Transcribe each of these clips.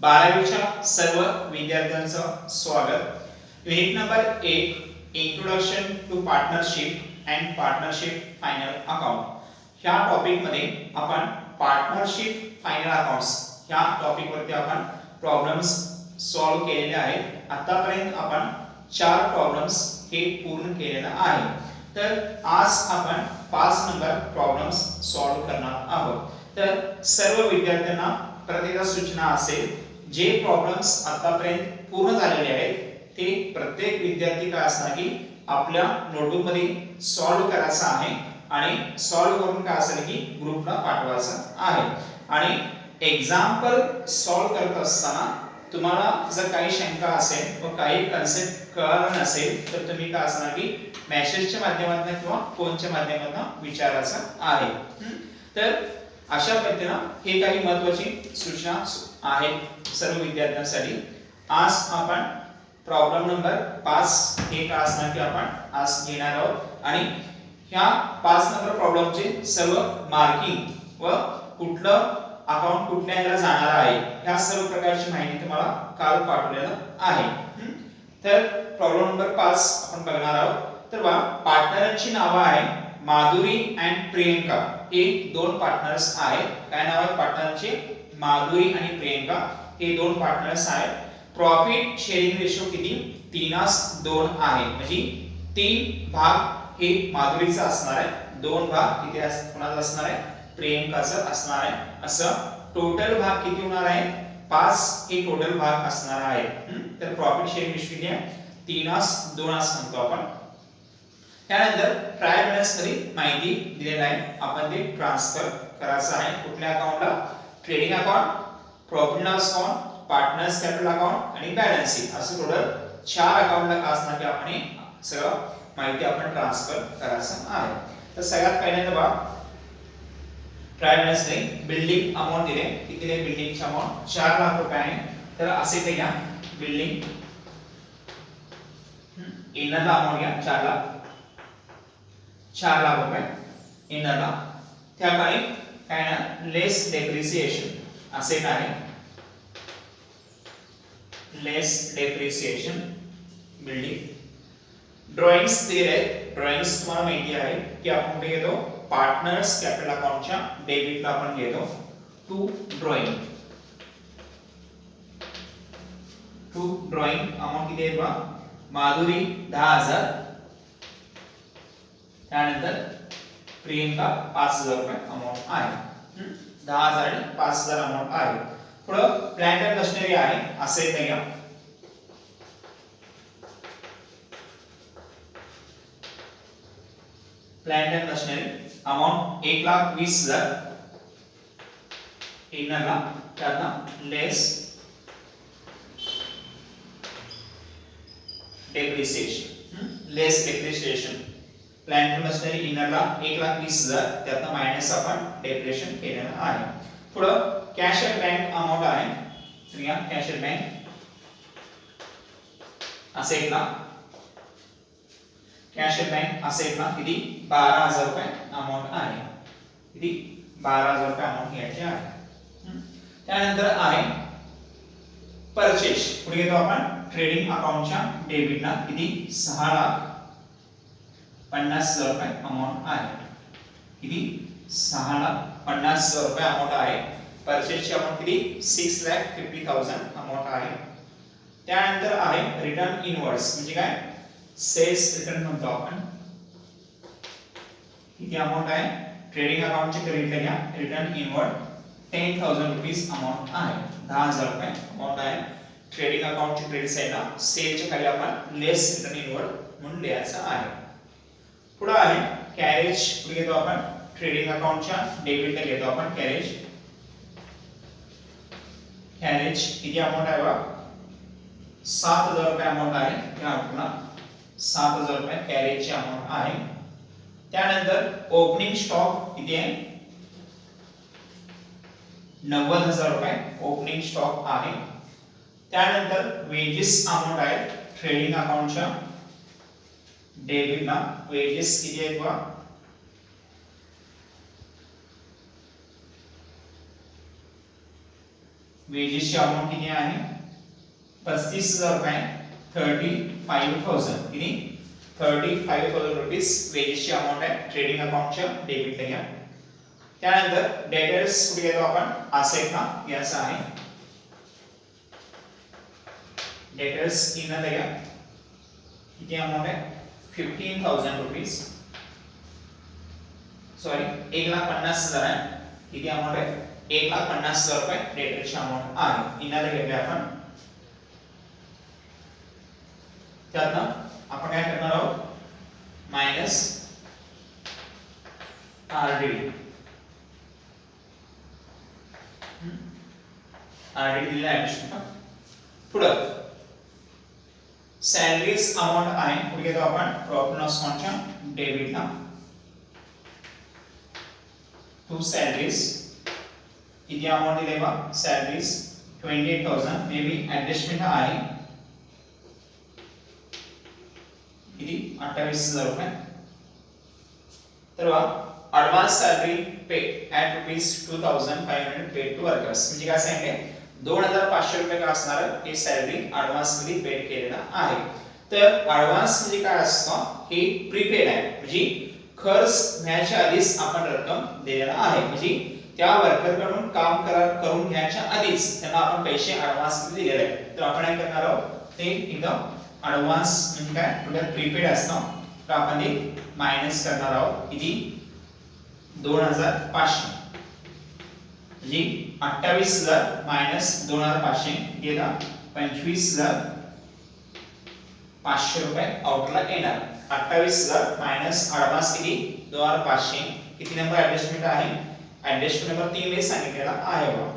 12वीच्या सर्व विद्यार्थ्यांचं स्वागत। Unit number 1 introduction to partnership and partnership final account ह्या टॉपिक मध्ये आपण पार्टनरशिप फायनल अकाउंट्स ह्या टॉपिक वरती आपण प्रॉब्लेम्स सॉल्व केलेले आहेत। आतापर्यंत आपण 4 प्रॉब्लेम्स हे पूर्ण केलेले आहे। तर आज आपण 5 नंबर प्रॉब्लेम्स सॉल्व करणार आहोत। तर सर्व विद्यार्थ्यांना प्रत्येक सूचना असेल, जे प्रॉब्लेम्स आतापर्यंत पूर्ण झालेले आहेत ते प्रत्येक विद्यार्थी काय असणार की आपल्या नोटबुक मध्ये सॉल्व करायचं आहे आणि सॉल्व करून काय असेल की ग्रुपला पाठवायचं आहे। आणि एग्जाम्पल सॉल्व करत असताना तुम्हाला जर काही शंका असेल व काही कन्सेप्ट कळलं नसेल तर तुम्ही काय असणार की मेसेजच्या माध्यमातून किंवा फोनच्या माध्यमातून विचारायचं आहे। तर अशा पद्धतीने हे काही महत्त्वाची सूचना आहेत सर्व विद्यार्थ्यांसाठी। आज आपण प्रॉब्लेम नंबर 5 हे काय असणार की आपण आज घेणार आहोत आणि ह्या 5 नंबर प्रॉब्लेमचे सर्व मार्किंग व कुठलं अकाउंट कुठल्या ह्याला जाणार आहे ह्या सर्व प्रकारची माहिती तुम्हाला काल पाठवलेलं आहे। तर प्रॉब्लेम नंबर 5 आपण बघणार आहोत। तर बघा, पार्टनरची नाव आहे माधुरी अँड प्रियंका। हे दोन पार्टनर्स आहेत। काय नाव आहे पार्टनरचे? माधुरी आणि प्रियंका हे दोन पार्टनर्स आहेत। प्रॉफिट शेअरिंग रेशो किती? 3:2 आहे। म्हणजे 3 भाग हे माधुरीचा असणार आहे, 2 भाग किती कोणाचा असणार आहे? प्रियंकाचा असणार आहे। असं टोटल भाग किती होणार आहे? 5 हे टोटल भाग असणार आहे। तर प्रॉफिट शेअरिंग रेशो किती आहे? 3:2 असं म्हणतो आपण। त्यानंतर ट्रायल बॅलन्स मध्ये माहिती दिलेली आहे, आपण ते ट्रान्सफर करायचं आहे कुठल्या अकाउंटला? Trading account, profit loss account, partners capital account आणि बॅलन्स शीट असं टोटल 4 अकाउंटला का असणार की आपण सगळं माहिती आपण ट्रान्सफर करायचं आहे। तर सगळ्यात पहिल्यांदा बघा, ट्रायल बॅलन्स ने बिल्डिंग अमाउंट दिले, किती दिले? बिल्डिंगची अमाउंट 4 लाख रुपये आहे। तर असे काही घ्या, बिल्डिंग इनरला अमाउंट घ्या 4 लाख रुपये इनरला। त्याकडे काय ना लेस डेप्रिसिएशन असे आहे, लेस डेप्रिसिएशन बिल्डिंग। ड्रॉइंग्स दिले आहेत, ड्रॉइंग्स तुम्हाला माहिती आहे की आपण कुठे घेतो? पार्टनर्स कॅपिटल अकाउंटच्या डेबिटला आपण घेतो टू ड्रॉइंग अमाउंट किती आहे बघा, माधुरी 10,000, त्यानंतर प्रियंका 5,000 रुपये अमाउंट आहे। 10,000 आणि 5,000 अमाउंट आहे। पुढं प्लांट अँड मशिनरी आहे, असे नाही घ्या, प्लांट अँड मशिनरी अमाउंट 1,20,000 इनरला, त्यातनं लेस डेप्रिसिएशन प्लांट अँड मशिनरी इनरला 1,20,000, त्यातनं मायनस आपण डेप्रिसिएशन केलेलं आहे। पुढं कॅश अँड बँक अमाउंट आहे, तर या कॅश अँड बँक असेटला, कॅश अँड बँक असेटला किती? 12,000 रुपये अमाउंट आहे। किती? 12,000 रुपये अमाउंट घ्यायची आहे। त्यानंतर आहे परचेस, पुढे घेतो आपण ट्रेडिंग अकाउंटच्या डेबिटला, किती? 6,50,000 रुपये अमाउंट आहे। किती? 6,50,000 रुपये अमाउंट आहे। परचेसची अमाउंट किती? 6,50,000 अमाउंट आहे। त्यानंतर आहे रिटर्न इनवर्ड्स, म्हणजे काय? सेल्स रिटर्न म्हणतो आपण। किती अमाउंट आहे? ट्रेडिंग अकाउंटचे क्रेडिटला घ्या, रिटर्न इनवर्ड 10,000 रुपीज अमाउंट आहे, 10,000 रुपये अमाउंट आहे। ट्रेडिंग अकाउंटचे क्रेडिट साइडला सेलच्या खाली आपण लेस रिटर्न इनवर्ड म्हणून लिहायचं आहे। पुढे आहे कॅरेज, पुढे घेतो आपण ट्रेडिंग अकाउंटच्या डेबिटला घेतो आपण कॅरेज किती अमाउंट आहे बघा? 7,000 रुपये अमाउंट आहे। या आपला 7,000 रुपये कॅरेजची अमाउंट आहे। त्यानंतर ओपनिंग स्टॉक किती आहे? 90,000 रुपये ओपनिंग स्टॉक आहे। त्यानंतर वेजेस अमाउंट आहे ट्रेडिंग अकाउंटच्या डेबिटला, वेजेस किती आहेत बघा? वेजेसची अमाऊंट किती आहे 35,000 रुपये 35,000 किती 35,000 रुपीज वेजेसची अमाऊंट आहे ट्रेडिंग अकाउंटच्या डेबिटला घ्या. त्यानंतर डेटर्स कुठे घेतो आपण असेट ना याचा आहे डेटर्स इन द घ्या किती अमाऊंट आहे 15,000 रुपीज सॉरी 1,50,000 आहे किती अमाऊंट आहे 1,50,000 रुपये डेटरची अमाऊंट आहे इनाला घेतले आपण. त्यातनं आपण काय करणार आहोत मायनस आरडीडी आरडीडी दिलेला आहे. पुढं सॅलरीज अमाऊंट आहे कुठे घेतो आपण प्रॉफिट लॉस अकाउंटच्या डेबिटला टू सॅलरीज किती अमाऊंट दिले बा सॅलरीज 28,000 मे बी ऍडजस्टमेंट आहे किती 28,000 रुपये. तर advance salary pay at ₹2,500 paid to workers म्हणजे काय सांगितले 2,500 रुपये का असणार हे सॅलरी ऍडव्हान्स मध्ये पेड केलेला आहे. तर ऍडव्हान्स म्हणजे काय असतं हे प्रीपेड आहे म्हणजे खर्च व्हायच्या आधीच आपण रक्कम दिलेला आहे म्हणजे त्या वर्कर कडून काम करून घ्यायच्या आधीच त्यांना आपण पैसे ऍडव्हान्स मध्ये दिलेले आहेत. तर आपण काय करणार आहोत ते एकदम ऍडव्हान्स म्हणजे काय आपल्याला प्रीपेड असतं तर आपण ते मायनस करणार आहोत किती 2,500 म्हणजे 28,000 मायनस 2,500 गेला 25,500 रुपये आउटला येणार. 28,000 मायनस ऍडव्हान्स किती 2,500 किती नंबर ऍडजस्टमेंट आहे ऍडजस्टमेंट नंबर 3 मध्ये सांगितलेला आहे बघा.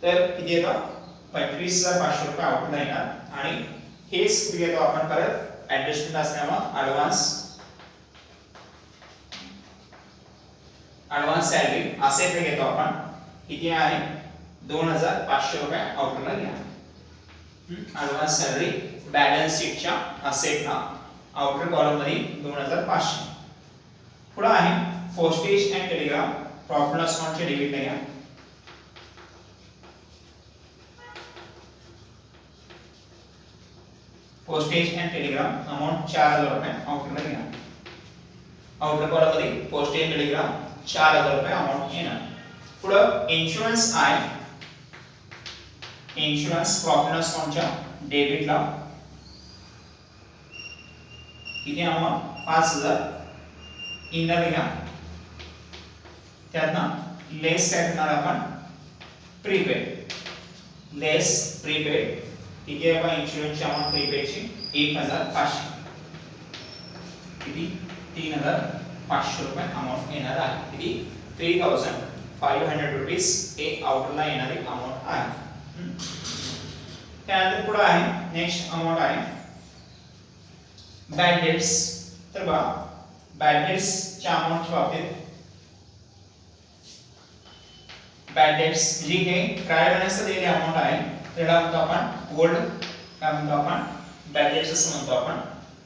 तर किती येतं 25,500 रुपये आउटला येणार आणि हेच किती घेतो आपण परत ऍडजस्टमेंट असल्यामुळे ऍडव्हान्स सॅलरी असे पे घेतो आपण किती आहे 2,500 रुपये आउटला घ्या. ऍडव्हान्स सॅलरी बॅलन्स शीटच्या असेटला आउटर कॉलम मध्ये 2,500. पुढे आहे postage and Telegram profit loss अकाउंटचे डेबिट घ्या. पोस्टेज अँड टेलिग्राम अमाउंट 4,000 रुपये आउटला घ्या. आउटर कॉलम मध्ये पोस्टेज टेलिग्राम 4,000 रुपये अमाउंट येणार. पुढे इन्शुरन्स आहे इन्शुरन्स प्रॉफिट लॉस अकाउंटच्या डेबिटला किती अमाउंट 5,000 इनर घ्या. त्यातनं लेस काय करणार आपण प्रीपेड लेस प्रीपेड किती आहे आपण इन्शुरन्सची अमाउंट प्रीपेडची 1,500 किती 3,500 रुपये अमाउंट येणार आहे किती 3,500 रुपीज एक आउटरला येणारी अमाउंट आहे. त्यानंतर पुढे आहे नेक्स्ट अमाउंट आहे बॅड डेट्स. तर बघा बॅड डेट्स च्या अमाउंटच्या बाबतीत बॅड डेट्स जी काही ट्रायल बॅलन्स दिलेली अमाउंट आहे त्याला म्हणतो आपण ओल्ड काय म्हणतो आपण बॅड डेट्स असं म्हणतो आपण.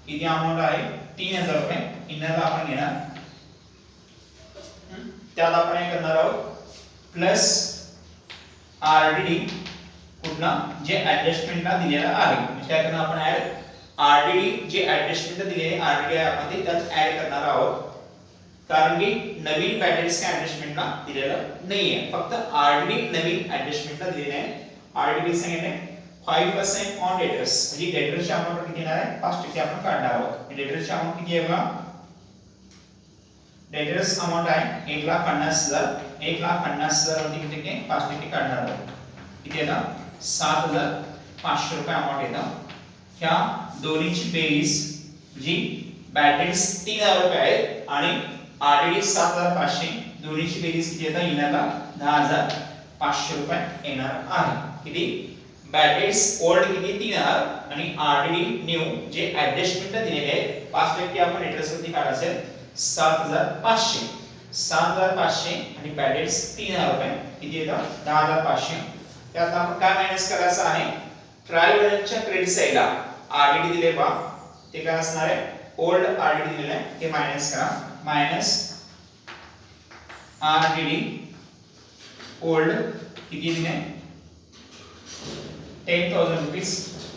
किती अमाउंट आहे 3,000 रुपये इनरला आपण घेणार. त्यात आपण काय करणार आहोत प्लस आरडीडी कुठला जे ऍडजस्टमेंटला दिलेला आहे म्हणजे काय करणार आपण ऍड आरडीडी जे ऍडजस्टमेंटला दिलेले आरडीडी आपण ते त्यात ऍड करणार आहोत कारण की नवीन बॅटरीज काय ऍडजस्टमेंटला दिलेलं नाहीये फक्त आरडीडी नवीन ऍडजस्टमेंटला दिलेले आहे. आरडीडी सांगितले 5% ऑन डेटर्स म्हणजे डेटर्सची अमाउंट किती येणार आहे 5% आपण काढणार आहोत. डेटर्सची अमाउंट किती आहे बघा डेटर्स अमाउंट आहे 1,50,000 1,50,000 मध्ये किती टक्के 5% काढणार आहोत किती येतं 7,500 रुपये अमाउंट येतं. ह्या दोन्हीची बेरीज जी बॅटरीज 3,000 रुपये आहेत आणि आरडीडी 7,500 दोन्हीची बेरीज किती येतं इनाला 10,500 रुपये येणार आहे. किती बॅटरीज ओल्ड किती 3,000 आणि आरडीडी न्यू जे ऍडजस्टमेंट दिलेले आहेत 5% आपण इंटरेस्ट वरती काढायचे 7,500 7,500 आणि बॅटरीज 3,000 रुपये किती येतं 10,500. त्यात आपण काय मायनस करायचं आहे ट्रायल बॅलन्सच्या क्रेडिट साइडला आरडीडी दिले बा ते काय असणार आहे ओल्ड आरडीडी दिलेलं आहे ते मायनस करा मायनस आरडीडी ओल्ड किती दिले 10,000 रुपीज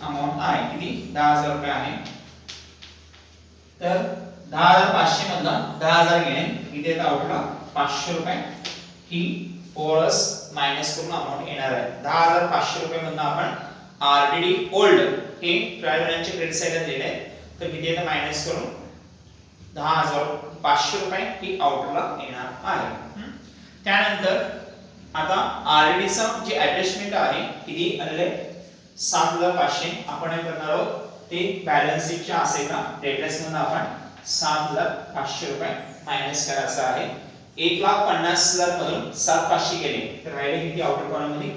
अमाउंट आहे. किती? 10,000 रुपये आहे. तर 10,500 मधनं 10,000 घेणे. इथे येतं आउटला 500 रुपये ही ओरस मायनस करून अमाउंट येणार आहे. 10,500 रुपये मधनं आपण आरडीडी ओल्ड हे 12 महिन्यांचे क्रेडिट साईडला दिले आहे. तर किती येतं मायनस करून 10,500 रुपये ही आउटला येणार आहे. त्यानंतर आता आरडीडी चा जे अटॅचमेंट आहे किती आलेले 7,500 आपण हे करणार आहोत ते बॅलन्स शीटच्या असेलला डेटर्स मधून आपण 7,500 रुपये मायनस करायचं आहे. 1,50,000 मधून 7,500 गेले तर राहिले किती आउटर कॉलम मध्ये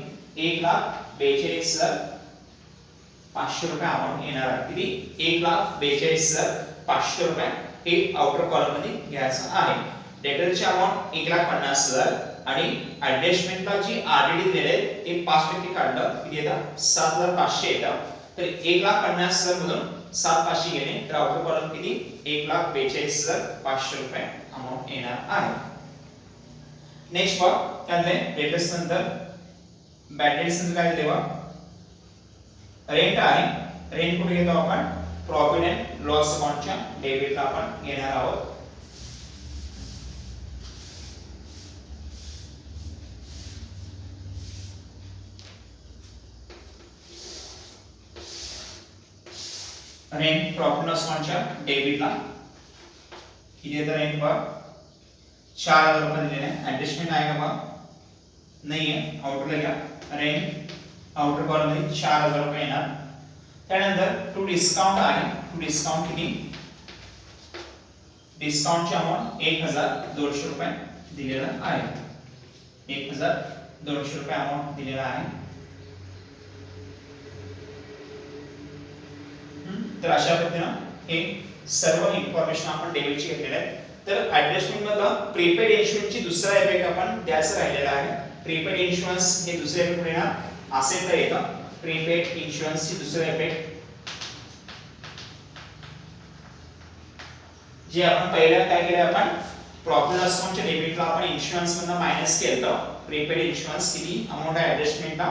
1,42,500 रुपये अमाउंट येणार आहे. किती? 1,42,500 रुपये हे आउटर कॉलम मध्ये घ्यायचं आहे. डेटरची अमाउंट 1,50,000 आणि ऍडजस्टमेंटला जी आरडीडी दिलेले ते 5% काढलं किती येतं 7,500 येतं. तर 1,50,000 मधून 7,500 गेले तर आउटर कॉलम किती 1,42,500 रुपये अमाउंट येणार आहे. नेक्स्ट बघ त्यातले डेटर्स नंतर बॅड डेट्स नंतर काय दिले बघ रेंट आहे. रेंट कुठे घेतो आपण प्रॉफिट अँड लॉस अकाउंटच्या डेबिटला आपण घेणार आहोत. रेंट प्रॉफिट लॉस अकाउंटच्या डेबिटला किती येतं रेंट बघ 4,000 रुपये दिलेले आहे. ऍडजस्टमेंट आहे का बघ नाहीये. आउटरला घ्या रेंट आउटर कॉलम मध्ये 4,000 रुपये येणार. त्यानंतर टू डिस्काउंट आहे. टू डिस्काउंट किती डिस्काउंटची अमाउंट 1,200 रुपये दिलेला आहे. 1,200 रुपये अमाउंट दिलेला आहे. तर अशा पद्धतीने हे सर्व इन्फॉर्मेशन आपण डेबिटची घेतलेली आहे. तर ऍडजस्टमेंट मधला प्रीपेड इन्शुरन्सची दुसरा इफेक्ट आपण द्यायचं राहिलेला आहे. प्रीपेड इन्शुरन्स हे दुसरे इफेक्ट येणार असेल तर येतं. प्रीपेड इन्शुरन्सची दुसरा इफेक्ट जे आपण पहिला काय केलं आपण प्रॉफिट लॉस अकाउंटच्या डेबिटला आपण इन्शुरन्स मधनं मायनस केलं. प्रीपेड इन्शुरन्स किती अमाउंट आहे ऍडजस्टमेंटला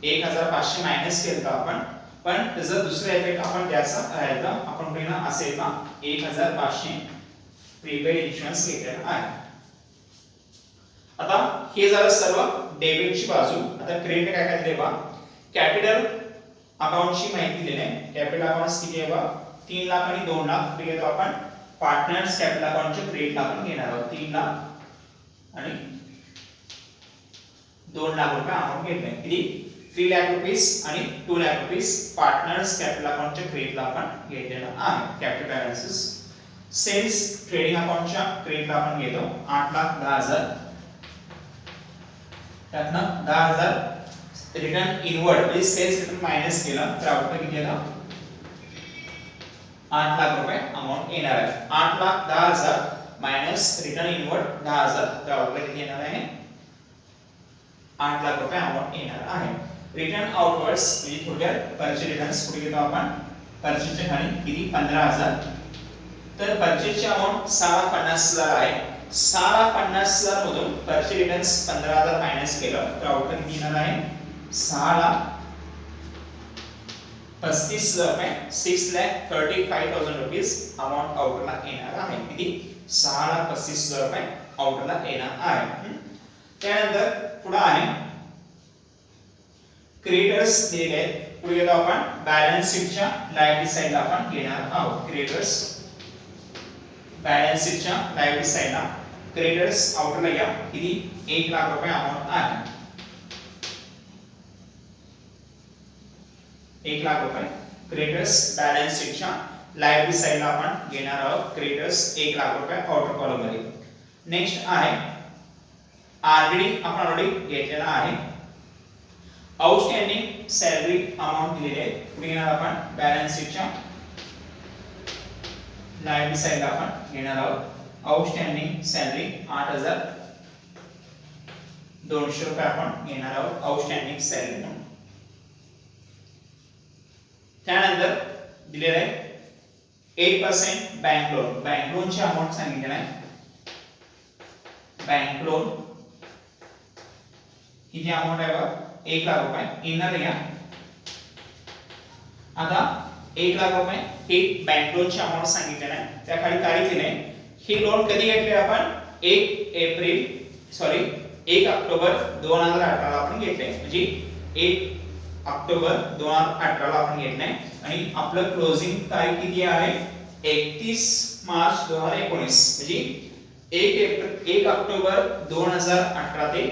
1,500 मायनस केलं आपण. पण त्याचा दुसरा इफेक्ट आपण द्यायचा राहिला आपण पहिला असेल ना 1,500 प्रीपेड इन्शुरन्स घेतलेला आहे. आता हे झालं सर्व डेबिटची बाजू. आता क्रेडिट काय काय दिले बा कॅपिटल अकाउंटची माहिती दिली आहे. कॅपिटल अकाउंट्स किती आहे बा 3 लाख आणि 2 लाख घेतो आपण. पार्टनर्स कॅपिटल अकाउंटचे क्रेडिट आपण घेणार आहोत 3 लाख आणि 2 लाख रुपये अमाउंट घेतले. किती 3 लाख रुपीस आणि 2 लाख रुपीस पार्टनर्स कॅपिटल अकाउंटच्या क्रेडिटला आपण घेतलेला आहे. कॅपिटल बॅलन्सेस सेल्स ट्रेडिंग अकाउंटच्या क्रेडिटला आपण घेतो 8,10,000. त्यातनं 10,000 रिटर्न इनवर्ड म्हणजे सेल्स रिटर्न मायनस केला तर आउटपुट किती येतं 8 लाख रुपये अमाउंट येणार आहे. 8,10,000 मायनस रिटर्न इनवर्ड 10,000 तर आउटपुट किती येणार आहे 8 लाख रुपये अमाउंट येणार आहे. रिटर्न आउटवर्ड्स म्हणजे थोडक्यात परचेज रिटर्न्स कुठे घेतो आपण परचेजच्या खाली किती 15,000. तर परचेजची अमाउंट 6,50,000 आहे. 6,50,000 मधून परचेज रिटर्न्स 15,000 मायनस केलं तर आउटपुट किती येणार आहे 6,35,000 रुपये 6,35,000 रुपीज अमाउंट आउटरला येणार आहे. किती 6,35,000 रुपये आउटरला येणार आहे. त्यानंतर पुढे आहे क्रेडिटर्स दिलेले आहेत. पुढे घेतो आपण बॅलन्स शीटच्या लायबिलिटी साइडला आपण घेणार आहोत. क्रेडिटर्स बॅलन्स शीटच्या लायबिलिटी साइडला क्रेडिटर्स आउटरला घ्या किती 1 लाख रुपये अमाउंट आहे. 1 लाख रुपये क्रेडिटर्स बॅलन्स शीटच्या लायबिलिटी साइडला आपण घेणार आहोत. क्रेडिटर्स 1 लाख रुपये आउटर कॉलम मध्ये. नेक्स्ट आहे आरडीडी आपण ऑलरेडी घेतलेला आहे. आउटस्टँडिंग सॅलरी अमाउंट दिलेली आहे. पुढे घेणार आपण बॅलन्स शीटच्या लायबिलिटी साइडला आपण घेणार आहोत. आउटस्टँडिंग सॅलरी 8,200 रुपये आपण घेणार आहोत आउटस्टँडिंग सॅलरी म्हणून. त्यानंतर दिलेलं आहे 8% बँक लोन. बँक लोनची अमाउंट सांगितलेलं आहे. बँक लोन किती अमाउंट आहे बघा 1 लाख रुपये इनर घ्या. आता 1 लाख रुपये हे बँक लोनची अमाउंट सांगितलेली आहे, त्या खाली काय केले, ही लोन कधी घेतली आपण 1 ऑक्टोबर 2018 ला आपण घेतले, म्हणजे 1 ऑक्टोबर 2018 ला आपण घेतले आणि आपलं क्लोजिंग तारीख किती आहे 31 मार्च 2019, म्हणजे 1 ऑक्टोबर 2018 ते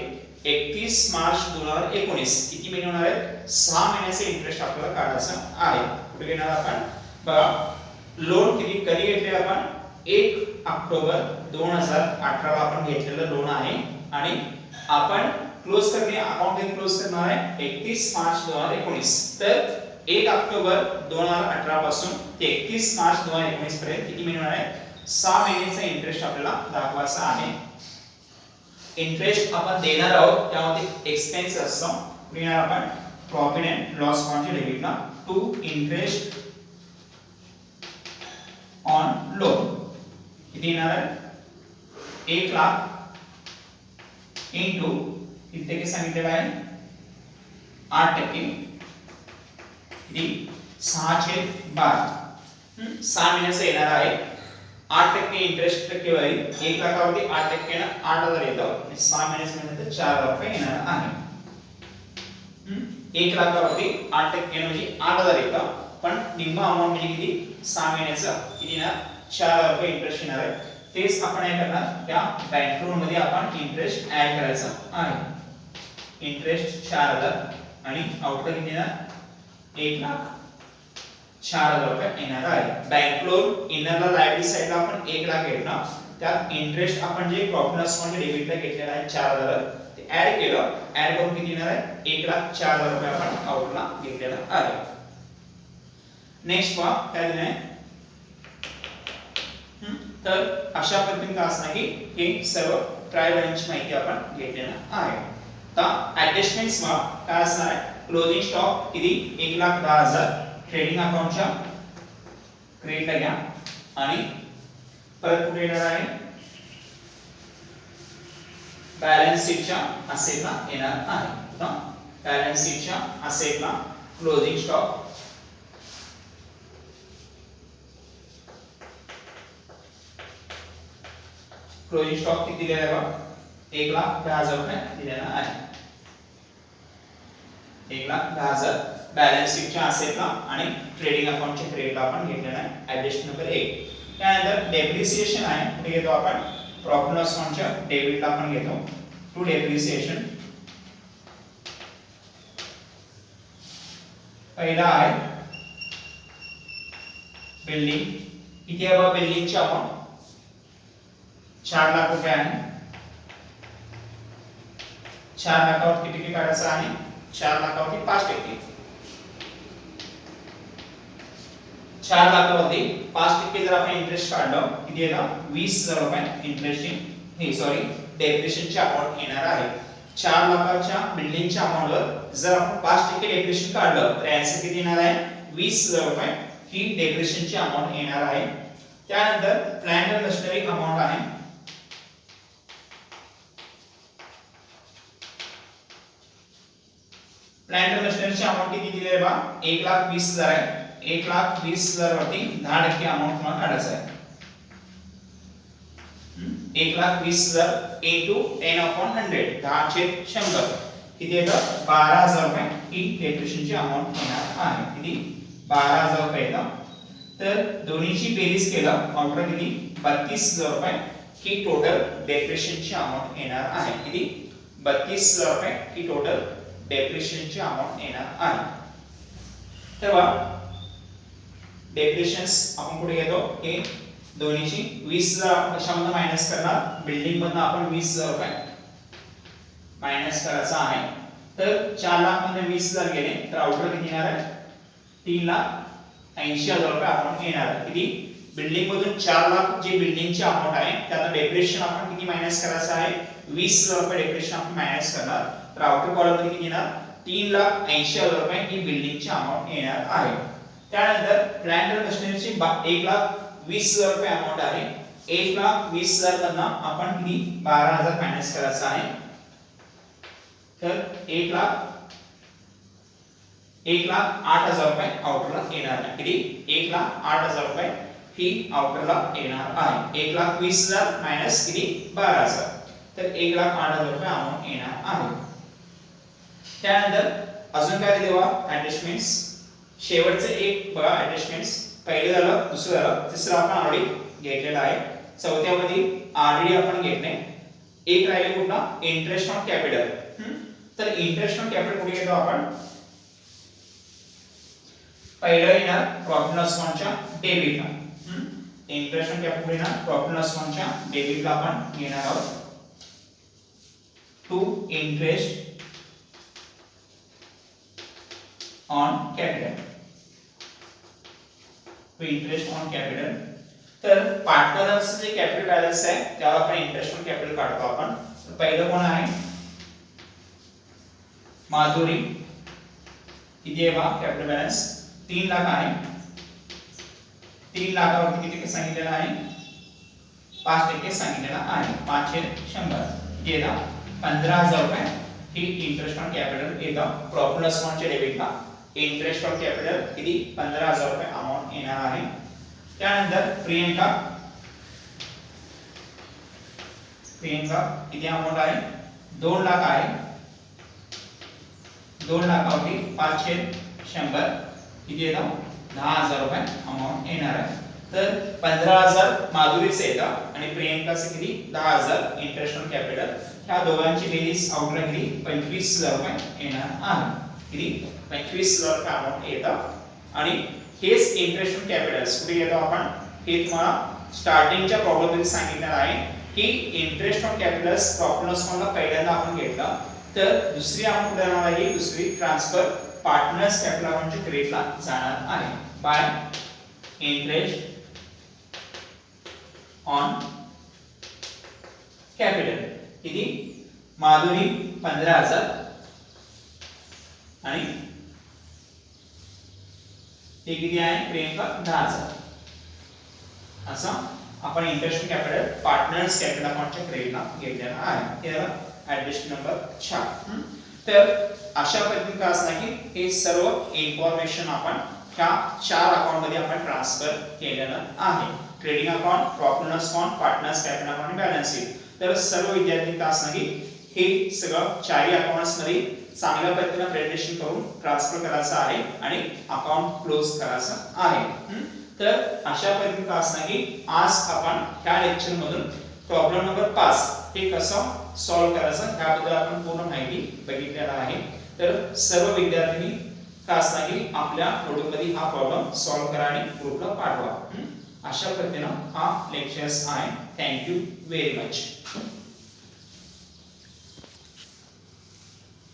31 मार्च 2019 किती महिने होणार आहेत 6 महिन्याचे इंटरेस्ट आपल्याला काढायचं आहे. कुठे घेणार आपण बघा, लोन किती कधी घेतले आपण 1 ऑक्टोबर 2018 ला आपण घेतलेलं लोन आहे आणि आपण क्लोज करणे अकाउंट कधी क्लोज करणार आहे 31 मार्च 2019. तर 1 ऑक्टोबर 2018 पासून ते 31 मार्च 2019 पर्यंत किती महिने होणार आहे 6 महिन्याचा इंटरेस्ट आपल्याला दाखवायचा आहे. इंटरेस्ट आपण देणार आहोत त्यामध्ये एक्सपेन्स असतो, घेणार आपण प्रॉफिट अँड लॉस अकाउंटच्या डेबिटला टू इंटरेस्ट ऑन लोन किती येणार आहे 1 लाख इनटू किती टक्के सांगितलेलं आहे 8%, किती 6/12 6 महिन्याचा येणार आहे 8% इंटरेस्ट टक्केवारी 1 लाखावरती 8% ना 8000 येतं, 6 महिन्यानंतर 4000 रुपये येणार आहे. 1 लाखावरती 8% म्हणजे 8000 येतं, पण निम्मा अमाउंट म्हणजे किती 6 महिन्याचा किती ना 4000 रुपये इंटरेस्ट येणार आहे. तेच आपण काय करणार त्या बँक लोन मध्ये आपण इंटरेस्ट ऍड करायचा आहे. इंटरेस्ट 4000 आणि आउटपुट किती येणार 1,04,000 रुपये येणार आहे. बँक लोन इनरला लायबिलिटी साइडला आपण 1 लाख घेतला, त्यात इंटरेस्ट आपण जे प्रॉफिट लॉस अकाउंट डेबिटला घेतलेला आहे 4000 ते ऍड केलं, ऍड करून किती येणार आहे 1,04,000 रुपये आपण आउटला घेतलेला आहे. नेक्स्ट पहा काय दिलं आहे, तर अशा पद्धतीने काय असणार की हे सर्व ट्रायल बॅलन्सची माहिती आपण घेतलेला आहे. आता ऍडजस्टमेंट्स वा काय असणार आहे, क्लोजिंग स्टॉक किती 1,10,000 ट्रेडिंग अकाउंटच्या क्रेडिटला घ्या आणि परत कुठे येणार आहे बॅलन्स शीटच्या असेटला येणार आहे. बॅलन्स शीटच्या असेटला क्लोजिंग स्टॉक किती दिलेला आहे बघा 1,10,000 रुपये दिलेला आहे. 1,10,000 बॅलन्स शीटच्या असेटला आणि ट्रेडिंग अकाउंटच्या क्रेडिटला आपण घेतलेला आहे. Adjust number 1. त्यानंतर डेप्रिसिएशन आहे, कुठे घेतो आपण प्रॉफिट लॉस अकाउंटच्या डेबिटला आपण घेतो टू डेप्रिसिएशन. पहिला आहे बिल्डिंग, किती आहे बघा बिल्डिंगची अमाउंट 4 लाख रुपये आहे. 4 लाखावर किती टक्के काढायचं आहे 4 लाखावरती 5%. 4 लाखावरती 5% जर आपण इंटरेस्ट काढलं किती येतं 20,000 रुपये इंटरेस्ट डेप्रिसिएशनची अमाउंट येणार आहे. 4 लाखाच्या बिल्डिंगच्या अमाउंटवर जर आपण 5% डेप्रिसिएशन काढलं तर याचं किती येणार आहे 20,000 रुपये ही डेप्रिसिएशनची अमाउंट येणार आहे. त्यानंतर प्लांट अँड मशिनरी अमाउंट आहे, प्लांट अँड मशिनरीची अमाउंट किती दिली आहे बा 1,20,000 आहे. 1,20,000 वरती 10% अमाउंट तुम्हाला काढायचं आहे. 1,20,000 into 10/100 10/100 किती येतं 12,000 रुपये ही डेप्रिसिएशनची अमाउंट येणार आहे. किती 12,000 रुपये येतं. तर दोन्हीची बेरीज केलं आउटपुट किती 32,000 रुपये ही टोटल डेप्रिसिएशनची अमाउंट येणार आहे. किती 32,000 रुपये ही टोटल डेप्रिसिएशनची अमाउंट येणार आहे. तेव्हा डेप्रिसिएशन्स आपण कुठे घेतो हे दोन्हीची 20,000 आपण कशामधून मायनस करणार बिल्डिंग मधून आपण 20,000 रुपये मायनस करायचा आहे. तर 4 लाख मध्ये 20,000 गेले तर आउटपुट किती येणार आहे 3,80,000 रुपये आपण येणार आहे. किती बिल्डिंग मधून 4 लाख जी बिल्डिंगची अमाउंट आहे त्यात डेप्रिसिएशन आपण किती मायनस करायचं आहे 20,000 रुपये डेप्रिसिएशन आपण मायनस करणार. तर आउटर कॉलम मध्ये किती येणार 3,80,000 रुपये ही बिल्डिंगची अमाउंट येणार आहे. त्यानंतर प्लांट अँड मशिनरीची 1,20,000 रुपये अमाउंट आहे. 1,20,000 मधनं आपण किती 12,000 मायनस करायचं आहे. तर 1,00,000 1,08,000 रुपये आउटरला येणार आहे. किती? 1,08,000 रुपये ही आउटरला येणार आहे. 1,20,000 मायनस किती? 12,000. तर 1,08,000 रुपये अमाउंट येणार आहे. त्यानंतर अजून काय दिले बघा ऍडजस्टमेंट्स. शेवटचे एक बघा ऍडजस्टमेंट्स. पहिलं झालं, दुसरं झालं, तिसरं आपण ऑलरेडी घेतलेलं आहे. चौथ्यामध्ये ऑलरेडी आपण घेतले. एक राहिले कुठला? Interest on capital. तर इंटरेस्ट ऑन कॅपिटल कुठे घेतो आपण? पहिलं येणार प्रॉफिट लॉस अकाउंटच्या डेबिटला. इंटरेस्ट ऑन कॅपिटल येणार प्रॉफिट लॉस अकाउंटच्या डेबिटला आपण घेणार आहोत. To interest on capital. To interest on capital. तर पार्टनर्सचे जे कॅपिटल बॅलन्स आहे त्याला आपण इंटरेस्ट ऑन कॅपिटल काढतो आपण. तर पहिलं कोण आहे? माधुरी. किती आहे बा कॅपिटल बॅलन्स? 3 लाख आहे. 3 लाखावरती किती सांगितलेलं आहे? 5% सांगितलेला आहे. 5/100 किती आहे? 15,000 रुपये ही इंटरेस्ट ऑन कॅपिटल येतं प्रॉफिट लॉस अकाउंटच्या डेबिटला. इंटरेस्ट ऑन कॅपिटल किती? 15,000 रुपये अमाउंट येणार आहे. त्यानंतर प्रियंका. प्रियंका किती अमाउंट आहे? 2 लाख आहे. 2 लाखावरती 5/100 किती येतं? 10,000 रुपये अमाउंट येणार आहे. तर 15,000 माधुरीचे येतं आणि प्रियंकाचे किती? 10,000 इंटरेस्ट ऑन कॅपिटल. ह्या दोघांची बेरीज आउटला किती? 25,000 रुपये येणार आहे. किती? 25,000 रुपये अमाउंट येतं. आणि हेच इंटरेस्ट ऑन कॅपिटल्स कुठे घेतो आपण? हे तुम्हाला स्टार्टिंगच्या प्रॉब्लेम मध्ये सांगितलेलं आहे की interest on Capitals profit loss अकाउंटला पहिल्यांदा आपण घेतला. तर दुसरी अमाउंट कुठे जाणार आहे? दुसरी ट्रान्सफर पार्टनर्स कॅपिटल अकाउंटच्या क्रेडिटला जाणार आहे बाय इंटरेस्ट ऑन कॅपिटल. किती? माधुरी 15,000 आणि हे किती आहे? प्रियंका 10,000. असा आपण interest on capital partners capital अकाउंटच्या क्रेडिटला घेतलेला आहे. याला ऍडजस्ट नंबर 4. तर अशा पद्धतीने काय असणार की हे सर्व इन्फॉर्मेशन आपण ह्या 4 अकाउंट मध्ये आपण ट्रान्सफर केलेलं आहे. Trading account, profit loss account, partners capital account आणि बॅलन्स शीट. तर सर्व विद्यार्थी काय असणार की हे सगळं 4 अकाउंट्स मध्ये चांगल्या पद्धतीने प्रेझेंटेशन करून ट्रान्सफर करायचं आहे आणि अकाउंट क्लोज करायचं आहे. तर अशा पद्धतीने काय असणार की आज आपण ह्या लेक्चर मधून प्रॉब्लेम नंबर 5 हे कसं सॉल्व्ह करायचं याबद्दल आपण पूर्ण माहिती बघितलेला आहे. तर सर्व विद्यार्थ्यांनी काय असणार की आपल्या नोटबुकमध्ये हा प्रॉब्लेम सॉल्व्ह करा आणि ग्रुपला पाठवा. अशा पद्धतीने हा लेक्चर्स आहे. Thank you very much.